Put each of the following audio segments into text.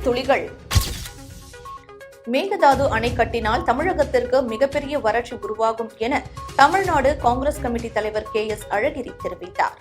நீர் துளிகள். மேகதாது அணை கட்டினால் தமிழகத்திற்கு மிகப்பெரிய வறட்சி உருவாகும் என தமிழ்நாடு காங்கிரஸ் கமிட்டி தலைவர் KS அழகிரி தெரிவித்தார்.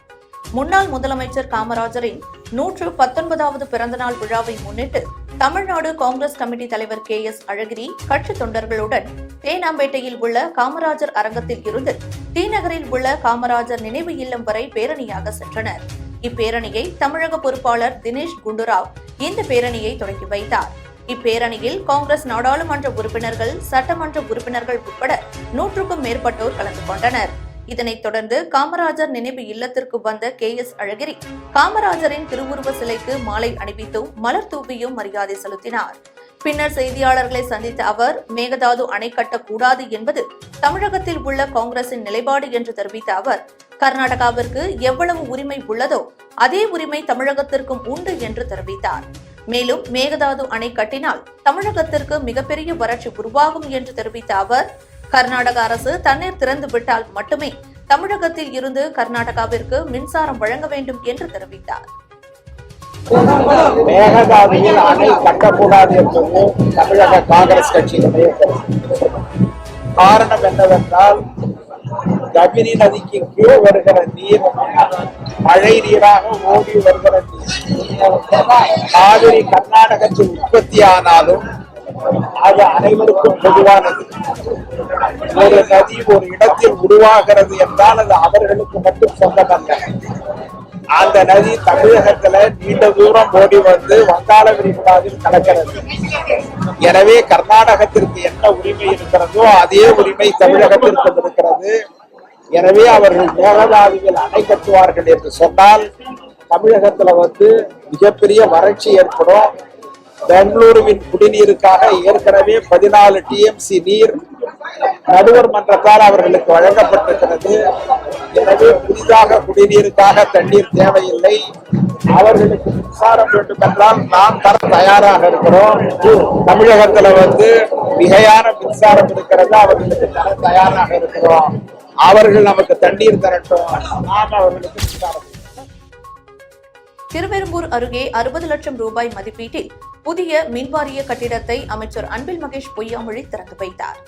முன்னாள் முதலமைச்சர் காமராஜரின் 119வது பிறந்தநாள் விழாவை முன்னிட்டு தமிழ்நாடு காங்கிரஸ் கமிட்டி தலைவர் KS அழகிரி கட்சி தொண்டர்களுடன் தேனாம்பேட்டையில் உள்ள காமராஜர் அரங்கத்தில் இருந்து டி-நகரில் உள்ள காமராஜர் நினைவு இல்லம் வரை பேரணியாக சென்றனர். இப்பேரணியை தமிழக பொறுப்பாளர் தினேஷ் குண்டுராவ் இந்த பேரணியை தொடங்கி வைத்தார். இப்பேரணியில் காங்கிரஸ் நாடாளுமன்ற உறுப்பினர்கள், சட்டமன்ற உறுப்பினர்கள் உட்பட 100க்கும் மேற்பட்டோர் கலந்து கொண்டனர். இதனைத் தொடர்ந்து காமராஜர் நினைவு இல்லத்திற்கு வந்த KS அழகிரி காமராஜரின் திருவுருவ சிலைக்கு மாலை அணிவித்தும் மலர் தூவியும் மரியாதை செலுத்தினார். பின்னர் செய்தியாளர்களை சந்தித்த அவர், மேகதாது அணை கட்டக்கூடாது என்பது தமிழகத்தில் உள்ள காங்கிரசின் நிலைப்பாடு என்று தெரிவித்த அவர், கர்நாடகாவிற்கு எவ்வளவு உரிமை உள்ளதோ அதே உரிமை தமிழகத்திற்கும் உண்டு என்று தெரிவித்தார். மேலும் மேகதாது அணை கட்டினால் தமிழகத்திற்கு மிகப்பெரிய வறட்சி உருவாகும் என்று தெரிவித்த அவர், கர்நாடக அரசு தண்ணீர் திறந்து விட்டால் மட்டுமே தமிழகத்தில் இருந்து கர்நாடகாவிற்கு மின்சாரம் வழங்க வேண்டும் என்று தெரிவித்தார். மேகதாதுவில் அணை கட்டக்கூடாது என்பது தமிழக காங்கிரஸ் கட்சியினுடைய காரணம் என்னவென்றால், கபினி நதிக்கு கீழ் வருகிற நீர் மழை நீராக ஓடி வருகிற நீர் காவிரி கர்நாடகத்தில் உற்பத்தி ஆனாலும் அது அனைவருக்கும் பொதுவானது. ஒரு நதி ஒரு இடத்தில் உருவாகிறது என்றால் அது அவர்களுக்கு மட்டும் சொந்தமல்ல. அந்த நதி தமிழகத்துல நீண்ட தூரம் ஓடி வந்து வங்காள விரிகுடாவில் கலக்கிறது. எனவே கர்நாடகத்திற்கு என்ன உரிமை இருக்கிறதோ அதே உரிமை தமிழகத்திற்கு இருக்கிறது. எனவே அவர்கள் மேகதாதுவில் அணை கட்டுவார்கள் என்று சொன்னால் தமிழகத்துல மிகப்பெரிய வறட்சி ஏற்படும். பெங்களூருவின் குடிநீருக்காக ஏற்கனவே 14 TMC நீர் நடுவர் மன்றத்தால் அவர்களுக்கு வழங்கப்பட்டிருக்கிறது. எனவே புதிதாக குடிநீருக்காக தண்ணீர் தேவையில்லை. அவர்களுக்கு மின்சாரம் வேண்டும் என்றால் நாம் தர தயாராக இருக்கிறோம். தமிழகத்துல மிகையான மின்சாரம் இருக்கிறது, அவர்களுக்கு தர தயாராக இருக்கிறோம். அவர்கள் நமக்கு தண்ணீர் தரட்டும், நாம் அவர்களுக்கு மின்சாரம். திருவெரும்பூர் அருகே 60 லட்சம் ரூபாய் மதிப்பீட்டில் புதிய மின்வாரிய கட்டிடத்தை அமைச்சர் அன்பில் மகேஷ் பொய்யாமொழி திறந்து வைத்தார்.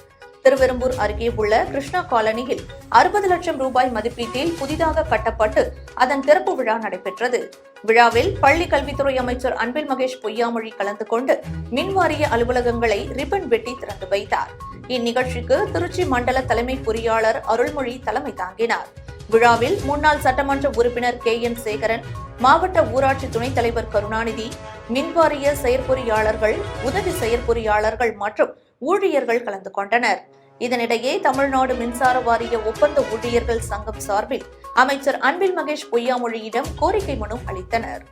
திருவெரும்பூர் அருகே உள்ள கிருஷ்ணா காலனியில் 60 லட்சம் ரூபாய் மதிப்பீட்டில் புதிதாக கட்டப்பட்டு அதன் திறப்பு விழா நடைபெற்றது. விழாவில் பள்ளி கல்வித்துறை அமைச்சர் அன்பில் மகேஷ் பொய்யாமொழி கலந்து கொண்டு மின்வாரிய அலுவலகங்களை ரிப்பன் வெட்டி திறந்து வைத்தார். இந்நிகழ்ச்சிக்கு திருச்சி மண்டல தலைமை பொறியாளர் அருள்மொழி தலைமை தாங்கினார். விழாவில் முன்னாள் சட்டமன்ற உறுப்பினர் KN சேகரன், மாவட்ட ஊராட்சி துணைத் தலைவர் கருணாநிதி, மின்வாரிய செயற்பொறியாளர்கள், உதவி செயற்பொறியாளர்கள் மற்றும் ஊழியர்கள் கலந்து கொண்டனர். இதனிடையே தமிழ்நாடு மின்சார வாரிய ஒப்பந்த ஊழியர்கள் சங்கம் சார்பில் அமைச்சர் அன்பில் மகேஷ் பொய்யாமொழியிடம் கோரிக்கை மனு அளித்தனர்.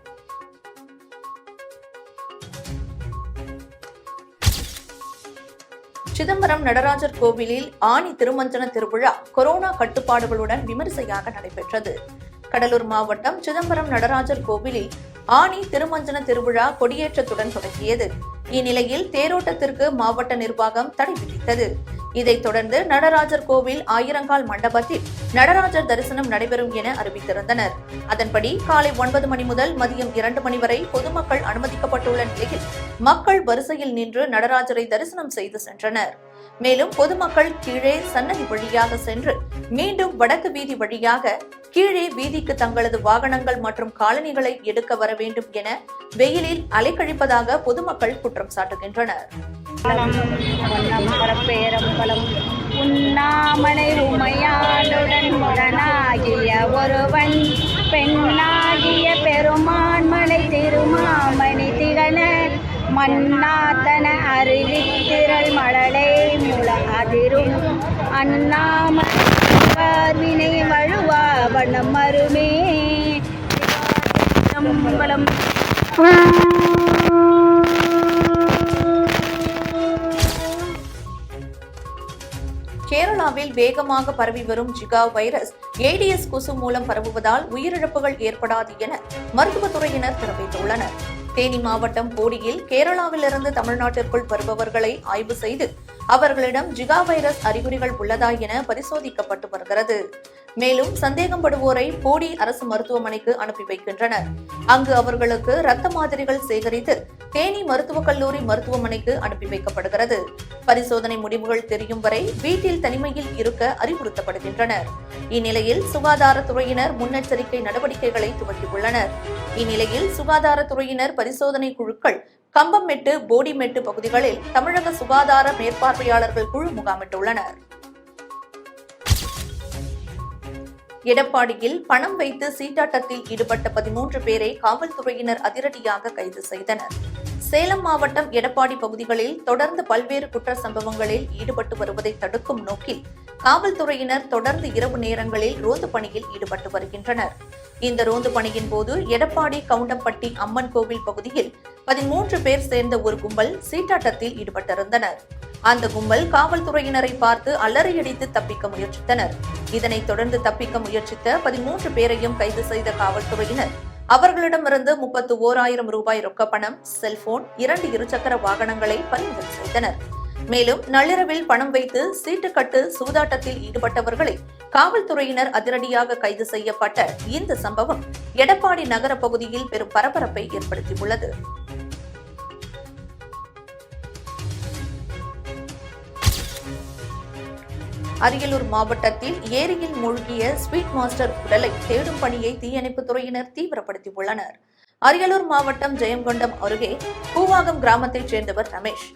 சிதம்பரம் நடராஜர் கோவிலில் ஆனி திருமஞ்சன திருவிழா கொரோனா கட்டுப்பாடுகளுடன் விமரிசையாக நடைபெற்றது. கடலூர் மாவட்டம் சிதம்பரம் நடராஜர் கோவிலில் ஆனி திருமஞ்சன திருவிழா கொடியேற்றத்துடன் தொடங்கியது. இந்நிலையில் தேரோட்டத்திற்கு மாவட்ட நிர்வாகம் தடை விதித்தது. இதைத் தொடர்ந்து நடராஜர் கோவில் ஆயிரங்கால் மண்டபத்தில் நடராஜர் தரிசனம் நடைபெறும் என அறிவித்திருந்தனர். அதன்படி காலை 9 மணி முதல் மதியம் 2 மணி வரை பொதுமக்கள் அனுமதிக்கப்பட்டுள்ள நிலையில் மக்கள் வரிசையில் நின்று நடராஜரை தரிசனம் செய்து சென்றனர். மேலும் பொதுமக்கள் கீழே சன்னதி வழியாக சென்று மீண்டும் வடக்கு வீதி வழியாக கீழே வீதிக்கு தங்களது வாகனங்கள் மற்றும் காலணிகளை எடுக்க வர வேண்டும் என வெயிலில் அலைக்கழிப்பதாக பொதுமக்கள் குற்றம் சாட்டுகின்றனர். உண்ணாமலை உமையாளுடன் முரணாகிய ஒருவன் பெண்ணாகிய பெருமான்மலை திருமாமணி திகழ மன்னாத்தன அருவித்திரள் மழலை முள அதிரும் அண்ணாமலை வழுவா வண்ணம் மருமே கேரளாவில் வேகமாக பரவி வரும் ஜிகா வைரஸ் ஏடிஎஸ் கொசு மூலம் பரவுவதால் உயிரிழப்புகள் ஏற்படாது என மருத்துவத்துறையினர் தெரிவித்துள்ளனர். தேனி மாவட்டம் போடியில் கேரளாவிலிருந்து தமிழ்நாட்டிற்குள் வருபவர்களை ஆய்வு செய்து அவர்களிடம் ஜிகா வைரஸ் அறிகுறிகள் உள்ளதா என பரிசோதிக்கப்பட்டு வருகிறது. மேலும் சந்தேகப்படுவோரை போடி அரசு மருத்துவமனைக்கு அனுப்பி வைக்கின்றனர். அங்கு அவர்களுக்கு ரத்த மாதிரிகள் சேகரித்து தேனி மருத்துவக் கல்லூரி மருத்துவமனைக்கு அனுப்பி வைக்கப்படுகிறது. பரிசோதனை முடிவுகள் தெரியும் வரை வீட்டில் தனிமையில் இருக்க அறிவுறுத்தப்படுகின்றனர். இந்நிலையில் சுகாதாரத்துறையினர் முன்னெச்சரிக்கை நடவடிக்கைகளை துவக்கியுள்ளனர். இந்நிலையில் சுகாதாரத்துறையினர் பரிசோதனை குழுக்கள் கம்பம்மெட்டு, போடிமெட்டு பகுதிகளில் தமிழக சுகாதார மேற்பார்வையாளர்கள் குழு முகாமிட்டுள்ளனர். எடப்பாடியில் பணம் வைத்து சீட்டாட்டத்தில் ஈடுபட்ட 13 பேரை காவல்துறையினர் அதிரடியாக கைது செய்தனர். சேலம் மாவட்டம் எடப்பாடி பகுதிகளில் தொடர்ந்து பல்வேறு குற்ற சம்பவங்களில் ஈடுபட்டு வருவதை தடுக்கும் நோக்கில் காவல்துறையினர் தொடர்ந்து இரவு நேரங்களில் ரோந்து பணியில் ஈடுபட்டு வருகின்றனர். இந்த ரோந்து பணியின் போது எடப்பாடி கவுண்டம்பட்டி அம்மன் கோவில் பகுதியில் 13 பேர் சேர்ந்த ஒரு கும்பல் சீட்டாட்டத்தில் ஈடுபட்டிருந்தனர். அந்த கும்பல் காவல்துறையினரை பார்த்து அலறியடித்து தப்பிக்க முயற்சித்தனர். இதனைத் தொடர்ந்து தப்பிக்க முயற்சித்த 13 பேரையும் கைது செய்த காவல்துறையினர் அவர்களிடமிருந்து 31,000 ரூபாய் ரொக்கப்பணம், செல்போன், 2 இருசக்கர வாகனங்களை பறிமுதல் செய்தனர். மேலும் நள்ளிரவில் பணம் வைத்து சீட்டுக்கட்டு சூதாட்டத்தில் ஈடுபட்டவர்களை காவல்துறையினர் அதிரடியாக கைது செய்யப்பட்ட இந்த சம்பவம் எடப்பாடி நகர பகுதியில் பெரும் பரபரப்பை ஏற்படுத்தியுள்ளது. அரியலூர் மாவட்டத்தில் ஏரியில் மூழ்கிய ஸ்வீட் மாஸ்டர் உடலை தேடும் பணியை தீயணைப்புத் துறையினர் தீவிரப்படுத்தியுள்ளனர். அரியலூர் மாவட்டம் ஜெயங்கொண்டம் அருகே பூவாகம் கிராமத்தைச் சேர்ந்தவர் ரமேஷ்.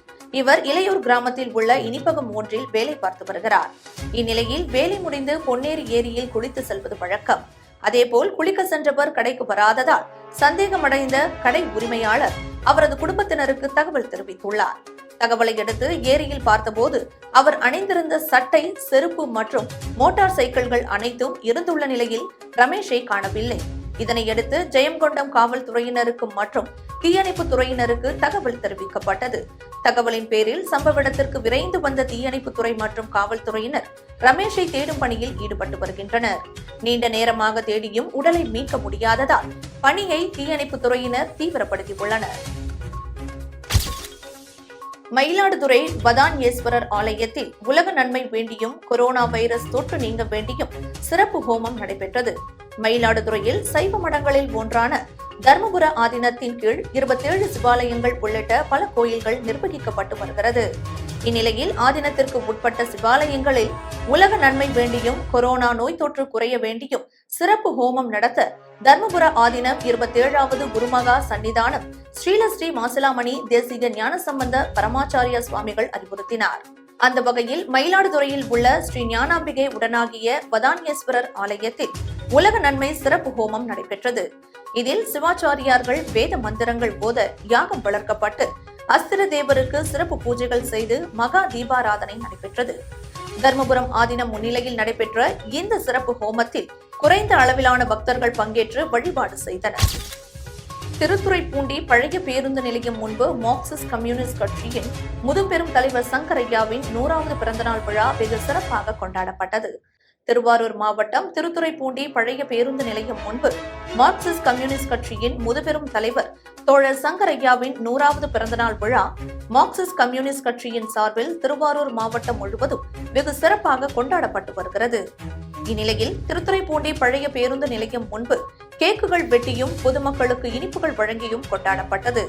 இவர் இளையூர் கிராமத்தில் உள்ள இனிப்பகம் ஒன்றில் வேலை பார்த்து வருகிறார். இந்நிலையில் வேலை முடிந்து பொன்னேரி ஏரியில் குளித்து செல்வது வழக்கம். அதேபோல் குளிக்க சென்றவர் கடைக்கு வராததால் சந்தேகமடைந்த கடை உரிமையாளர் அவரது குடும்பத்தினருக்கு தகவல் தெரிவித்துள்ளார். தகவலை அடுத்து ஏரியில் பார்த்தபோது அவர் அணிந்திருந்த சட்டை, செருப்பு மற்றும் மோட்டார் சைக்கிள்கள் அனைத்தும் இருந்துள்ள நிலையில் ரமேஷை காணவில்லை. இதனையடுத்து ஜெயங்கொண்டம் காவல்துறையினருக்கு மற்றும் தீயணைப்பு துறையினருக்கு தகவல் தெரிவிக்கப்பட்டது. தகவலின் பேரில் சம்பவ இடத்திற்கு விரைந்து வந்த தீயணைப்புத்துறை மற்றும் காவல்துறையினர் ரமேஷை தேடும் பணியில் ஈடுபட்டு வருகின்றனர். நீண்ட நேரமாக தேடியும் உடலை மீட்க முடியாததால் பணியை தீயணைப்பு துறையினர் தீவிரப்படுத்தியுள்ளனர். மயிலாடுதுறை வதான்யேஸ்வரர் ஆலயத்தில் உலக நன்மை வேண்டியும் கொரோனா வைரஸ் தொற்று நீங்க வேண்டியும் சிறப்பு ஹோமம் நடைபெற்றது. மயிலாடுதுறையில் சைவ மடங்களில் ஒன்றான தர்மபுர ஆதீனத்தின் கீழ் 27 சிவாலயங்கள் உள்ளிட்ட பல கோயில்கள் நிர்வகிக்கப்பட்டு வருகிறது. இந்நிலையில் ஆதீனத்திற்கு உட்பட்ட சிவாலயங்களில் உலக நன்மை வேண்டியும் கொரோனா நோய் தொற்று குறைய வேண்டியும் சிறப்பு ஹோமம் நடத்த தர்மபுர ஆதீனம் 27வது குருமகா சன்னிதானம் ஸ்ரீலஸ்ரீ மாசிலாமணி தேசிக ஞானசம்பந்த பரமாச்சாரிய சுவாமிகள் அறிவுறுத்தினார். அந்த வகையில் மயிலாடுதுறையில் உள்ள ஸ்ரீ ஞானாம்பிகை உடனாகிய வதான்யேஸ்வரர் ஆலயத்தில் உலக நன்மை சிறப்பு ஹோமம் நடைபெற்றது. இதில் சிவாச்சாரியார்கள் வேத மந்திரங்கள் போத யாகம் வளர்க்கப்பட்டு அஸ்திர தேவருக்கு சிறப்பு பூஜைகள் செய்து மகா தீபாராதனை நடைபெற்றது. தர்மபுரம் ஆதீனம் முன்னிலையில் நடைபெற்ற இந்த சிறப்பு ஹோமத்தில் குறைந்த அளவிலான பக்தர்கள் பங்கேற்று வழிபாடு செய்தனர். திருத்துறைப்பூண்டி பழைய பேருந்து நிலையம் முன்பு மார்க்சிஸ்ட் கம்யூனிஸ்ட் கட்சியின் முதுபெரும் தலைவர் சங்கரையாவின் 100வது பிறந்தநாள் விழா வெகு சிறப்பாக கொண்டாடப்பட்டது. திருவாரூர் மாவட்டம் திருத்துறைப்பூண்டி பழைய பேருந்து நிலையம் முன்பு மார்க்சிஸ்ட் கம்யூனிஸ்ட் கட்சியின் முதுபெரும் தலைவர் தோழர் சங்கரையாவின் 100வது பிறந்தநாள் விழா மார்க்சிஸ்ட் கம்யூனிஸ்ட் கட்சியின் சார்பில் திருவாரூர் மாவட்டம் முழுவதும் வெகு சிறப்பாக கொண்டாடப்பட்டு வருகிறது. இந்நிலையில் திருத்துறைப்பூண்டி பழைய பேருந்து நிலையம் முன்பு கேக்குகள் வெட்டியும் பொதுமக்களுக்கு இனிப்புகள் வழங்கியும் கொண்டாடப்பட்டது.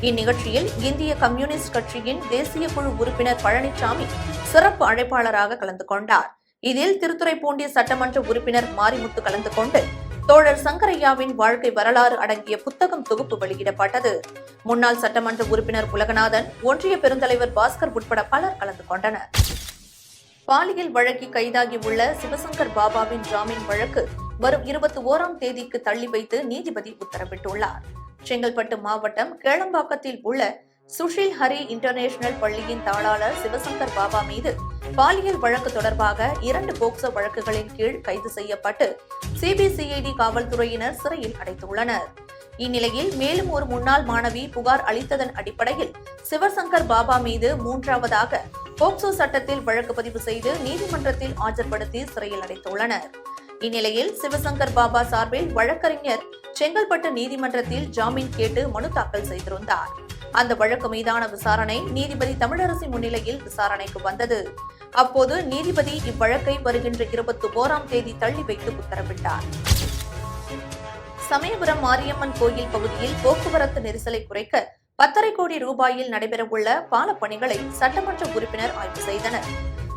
இந்நிகழ்ச்சியில் இந்திய கம்யூனிஸ்ட் கட்சியின் தேசிய குழு உறுப்பினர் பழனிசாமி சிறப்பு அழைப்பாளராக கலந்து கொண்டார். இதில் திருத்துறைப்பூண்டி சட்டமன்ற உறுப்பினர் மாரிமுத்து கலந்து கொண்டு தோழர் சங்கரையாவின் வாழ்க்கை வரலாறு அடங்கிய புத்தகம் தொகுப்பு வெளியிடப்பட்டது. முன்னாள் சட்டமன்ற உறுப்பினர் உலகநாதன், ஒன்றிய பெருந்தலைவர் பாஸ்கர் உட்பட பலர் கலந்து கொண்டனர். பாலியல் வழக்கில் கைதாகியுள்ள சிவசங்கர் பாபாவின் ஜாமீன் வழக்கு வரும் 21ஆம் தேதிக்கு தள்ளி வைத்து நீதிபதி உத்தரவிட்டுள்ளார். செங்கல்பட்டு மாவட்டம் கேளம்பாக்கத்தில் உள்ள சுஷில் ஹரி இன்டர்நேஷனல் பள்ளியின் தாளாளர் சிவசங்கர் பாபா மீது பாலியல் வழக்கு தொடர்பாக 2 போக்சோ வழக்குகளின் கீழ் கைது செய்யப்பட்டு சிபிசிஐடி காவல்துறையினர் சிறையில் அடைத்துள்ளனர். இந்நிலையில் மேலும் ஒரு முன்னாள் மாணவி புகார் அளித்ததன் அடிப்படையில் சிவசங்கர் பாபா மீது 3வதாக போக்சோ சட்டத்தில் வழக்கு பதிவு செய்து நீதிமன்றத்தில் ஆஜர்படுத்தி சிறையில் அடைத்துள்ளனர். இந்நிலையில் சிவசங்கர் பாபா சார்பில் வழக்கறிஞர் செங்கல்பட்டு நீதிமன்றத்தில் ஜாமீன் கேட்டு மனு தாக்கல் செய்திருந்தார். அந்த வழக்கு மீதான விசாரணை நீதிபதி தமிழரசி முன்னிலையில் விசாரணைக்கு வந்தது. அப்போது நீதிபதி இவ்வழக்கை வருகின்ற 21ஆம் தேதி தள்ளி வைத்து உத்தரவிட்டார். சமயபுரம் மாரியம்மன் கோயில் பகுதியில் போக்குவரத்து நெரிசலை குறைக்க 10.5 கோடி ரூபாயில் நடைபெறவுள்ள பாலப் பணிகளை சட்டமன்ற உறுப்பினர் ஆய்வு செய்தனர்.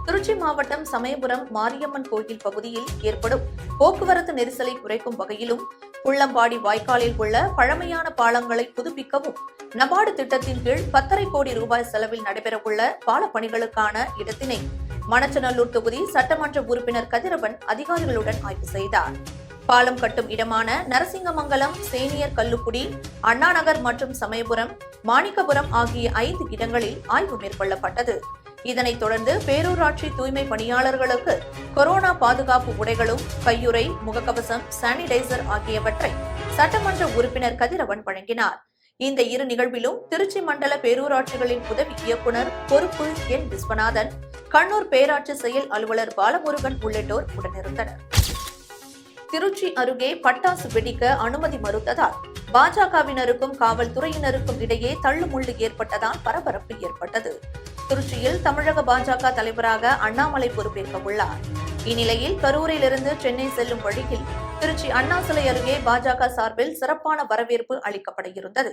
திருச்சி மாவட்டம் சமயபுரம் மாரியம்மன் கோயில் பகுதியில் ஏற்படும் போக்குவரத்து நெரிசலை குறைக்கும் வகையிலும் புள்ளம்பாடி வாய்க்காலில் உள்ள பழமையான பாலங்களை புதுப்பிக்கவும் நபார்டு திட்டத்தின் கீழ் 10.5 கோடி ரூபாய் செலவில் நடைபெறவுள்ள பாலப் பணிகளுக்கான இடத்தினை மணச்சநல்லூர் தொகுதி சட்டமன்ற உறுப்பினர் கதிரவன் அதிகாரிகளுடன் ஆய்வு செய்தார். பாலம் கட்டும் இடமான நரசிங்கமங்கலம், சேனியர் கல்லுக்குடி, அண்ணாநகர் மற்றும் சமயபுரம், மாணிக்கபுரம் ஆகிய 5 இடங்களில் ஆய்வு மேற்கொள்ளப்பட்டது. இதனைத் தொடர்ந்து பேரூராட்சி தூய்மை பணியாளர்களுக்கு கொரோனா பாதுகாப்பு உடைகளும், கையுறை, முகக்கவசம், சானிடைசர் ஆகியவற்றை சட்டமன்ற உறுப்பினர் கதிரவன் வழங்கினார். இந்த இரு நிகழ்விலும் திருச்சி மண்டல பேரூராட்சிகளின் உதவி இயக்குநர் பொறுப்பு என் விஸ்வநாதன், கண்ணூர் பேராட்சி செயல் அலுவலர் பாலமுருகன் உள்ளிட்டோர் உடனிருந்தனர். திருச்சி அருகே பட்டாசு வெடிக்க அனுமதி மறுத்ததால் பாஜகவினருக்கும் காவல்துறையினருக்கும் இடையே தள்ளுமுள்ளு ஏற்பட்டதால் பரபரப்பு ஏற்பட்டது. திருச்சியில் தமிழக பாஜக தலைவராக அண்ணாமலை பொறுப்பேற்க உள்ளார். இந்நிலையில் கரூரிலிருந்து சென்னை செல்லும் வழியில் திருச்சி அண்ணா சிலை அருகே பாஜக சார்பில் சிறப்பான வரவேற்பு அளிக்கப்பட இருந்தது.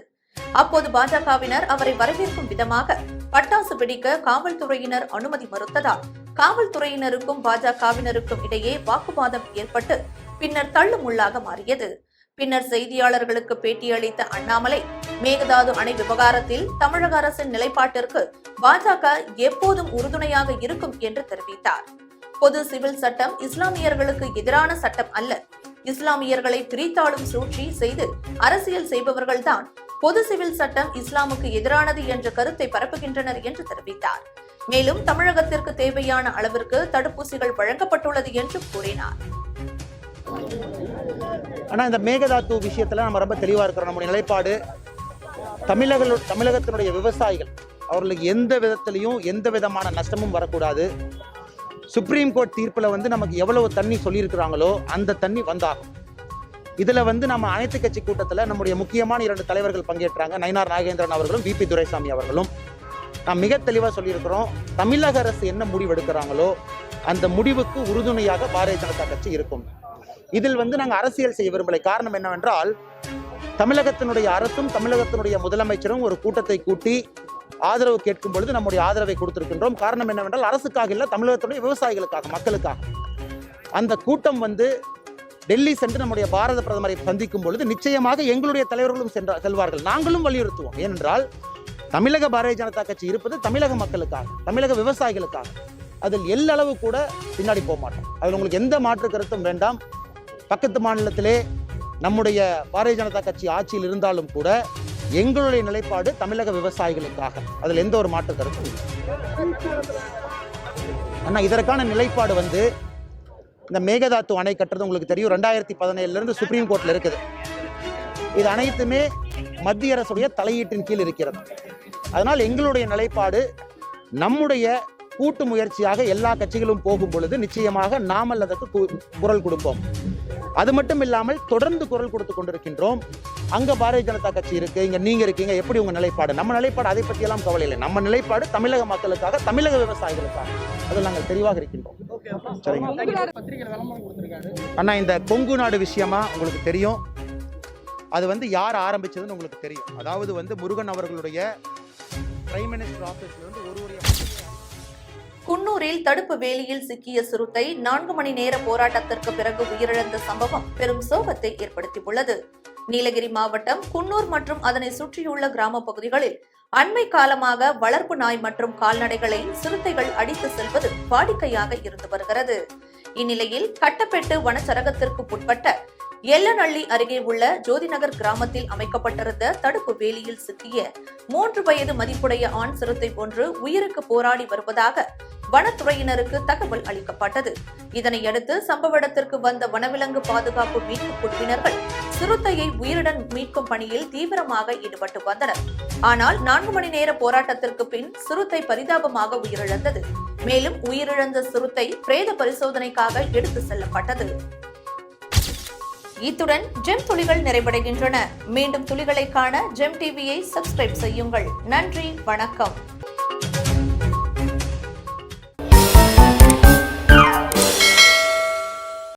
அப்போது பாஜகவினர் அவரை வரவேற்கும் விதமாக பட்டாசு வெடிக்க காவல்துறையினர் அனுமதி மறுத்ததால் காவல்துறையினருக்கும் பாஜகவினருக்கும் இடையே வாக்குவாதம் ஏற்பட்டு பின்னர் தள்ளுமுள்ளாக மாறியது. பின்னர் செய்தியாளர்களுக்கு பேட்டியளித்த அண்ணாமலை, மேகதாது அணை விவகாரத்தில் தமிழக அரசின் நிலைப்பாட்டிற்கு பாஜக எப்போதும் உறுதுணையாக இருக்கும் என்று தெரிவித்தார். பொது சிவில் சட்டம் இஸ்லாமியர்களுக்கு எதிரான சட்டம் அல்ல. இஸ்லாமியர்களை பிரித்தாளும் சூழ்ச்சி செய்து அரசியல் செய்பவர்கள்தான் பொது சிவில் சட்டம் இஸ்லாமுக்கு எதிரானது என்ற கருத்தை பரப்புகின்றனர் என்று தெரிவித்தார். மேலும் தமிழகத்திற்கு தேவையான அளவிற்கு தடுப்பூசிகள் வழங்கப்பட்டுள்ளது என்று கூறினார். ஆனா இந்த மேகதாது விஷயத்துல நம்ம ரொம்ப தெளிவா இருக்கிறோம். நம்முடைய நிலைப்பாடு தமிழகத்தினுடைய விவசாயிகள் அவர்களுக்கு எந்த விதத்திலையும் எந்த விதமான நஷ்டமும் வரக்கூடாது. சுப்ரீம் கோர்ட் தீர்ப்புல நமக்கு எவ்வளவு தண்ணி சொல்லியிருக்கிறாங்களோ அந்த தண்ணி வந்தாகும். இதுல நம்ம அனைத்து கட்சி கூட்டத்துல நம்முடைய முக்கியமான 2 தலைவர்கள் பங்கேற்றாங்க. நயினார் நாகேந்திரன் அவர்களும் VP துரைசாமி அவர்களும். நாம் மிக தெளிவா சொல்லியிருக்கிறோம், தமிழக அரசு என்ன முடிவு எடுக்கிறாங்களோ அந்த முடிவுக்கு உறுதுணையாக பாரதிய ஜனதா கட்சி இருக்கும். இதில் நாங்கள் அரசியல் செய்ய விரும்பலை. காரணம் என்னவென்றால், தமிழகத்தினுடைய அரசும் தமிழகத்தினுடைய முதலமைச்சரும் ஒரு கூட்டத்தை கூட்டி ஆதரவு கேட்கும் பொழுது நம்முடைய ஆதரவை கொடுத்திருக்கின்றோம். காரணம் என்னவென்றால், அரசுக்காக இல்லை, தமிழகத்தினுடைய விவசாயிகளுக்காக, மக்களுக்காக. அந்த கூட்டம் டெல்லி சென்று நம்முடைய பாரத பிரதமரை சந்திக்கும் பொழுது நிச்சயமாக எங்களுடைய தலைவர்களும் செல்வார்கள். நாங்களும் வலியுறுத்துவோம். ஏனென்றால் தமிழக பாரதிய ஜனதா கட்சி இருப்பது தமிழக மக்களுக்காக, தமிழக விவசாயிகளுக்காக. அதில் எல்லளவு கூட பின்னாடி போக மாட்டோம். அதில் உங்களுக்கு எந்த மாற்று கருத்தும் வேண்டாம். பக்கத்து மாநிலத்திலே நம்முடைய பாரதிய ஜனதா கட்சி ஆட்சியில் இருந்தாலும் கூட எங்களுடைய நிலைப்பாடு தமிழக விவசாயிகளுக்காக. அதில் எந்த ஒரு மாற்று கருத்தும் இல்லை. ஆனால் இதற்கான நிலைப்பாடு இந்த மேகதாது அணை கட்டுறது உங்களுக்கு தெரியும், 2017 சுப்ரீம் கோர்ட்ல இருக்குது. இது அனைத்துமே மத்திய அரசுடைய தலையீட்டின் கீழ் இருக்கிறது. அதனால் எங்களுடைய நிலைப்பாடு, நம்முடைய கூட்டு முயற்சியாக எல்லா கட்சிகளும் போகும் பொழுது நிச்சயமாக நாமல் அதற்கு குரல் கொடுப்போம். அது மட்டும் இல்லாமல் தொடர்ந்து குரல் கொடுத்து கொண்டிருக்கின்றோம். அங்க பாரதிய ஜனதா கட்சி இருக்கு, இங்க நீங்க இருக்கீங்க, எப்படி உங்க நிலைப்பாடு? நம்ம நிலைப்பாடு அதை பற்றி எல்லாம் கவலை இல்லை. நம்ம நிலைப்பாடு தமிழக மக்களுக்காக, தமிழக விவசாயிகளுக்காக. அதில் நாங்கள் தெளிவாக இருக்கின்றோம். அண்ணா, இந்த கொங்கு நாடு விஷயமா உங்களுக்கு தெரியும், அது யார் ஆரம்பிச்சதுன்னு உங்களுக்கு தெரியும். அதாவது முருகன் அவர்களுடைய பிரைம் மினிஸ்டர் ஆபீஸ்ல குன்னூரில் தடுப்பு வேலியில் சிக்கிய சிறுத்தை 4 மணி நேர போராட்டத்திற்கு பிறகு உயிரிழந்த சம்பவம் பெரும் சோகத்தை ஏற்படுத்தியுள்ளது. நீலகிரி மாவட்டம் குன்னூர் மற்றும் அதனை சுற்றியுள்ள கிராம பகுதிகளில் அண்மை காலமாக வளர்ப்பு நாய் மற்றும் கால்நடைகளை சிறுத்தைகள் அடித்து செல்வது வாடிக்கையாக இருந்து வருகிறது. இந்நிலையில் கட்டப்பெட்டு வனச்சரகத்திற்கு உட்பட்ட எல்லநள்ளி அருகே உள்ள ஜோதிநகர் கிராமத்தில் அமைக்கப்பட்டிருந்த தடுப்பு வேலியில் சிக்கிய 3 வயது மதிப்புடைய ஆண் சிறுத்தை ஒன்று உயிருக்கு போராடி வருவதாக வனத்துறையினருக்கு தகவல் அளிக்கப்பட்டது. இதனையடுத்து சம்பவ இடத்திற்கு வந்த வனவிலங்கு பாதுகாப்பு மீட்பு குழுவினர்கள் சிறுத்தையை உயிருடன் மீட்கும் பணியில் தீவிரமாக ஈடுபட்டு வந்தனர். ஆனால் 4 மணி நேர போராட்டத்திற்கு பின் சிறுத்தை பரிதாபமாக உயிரிழந்தது. மேலும் உயிரிழந்த சிறுத்தை பிரேத பரிசோதனைக்காக எடுத்து செல்லப்பட்டது. இத்துடன் ஜெம் துளிகள் நிறைவடைகின்றன. மீண்டும் துளிகளை காண ஜெம் டிவியை சப்ஸ்கிரைப் செய்யுங்கள். நன்றி, வணக்கம்.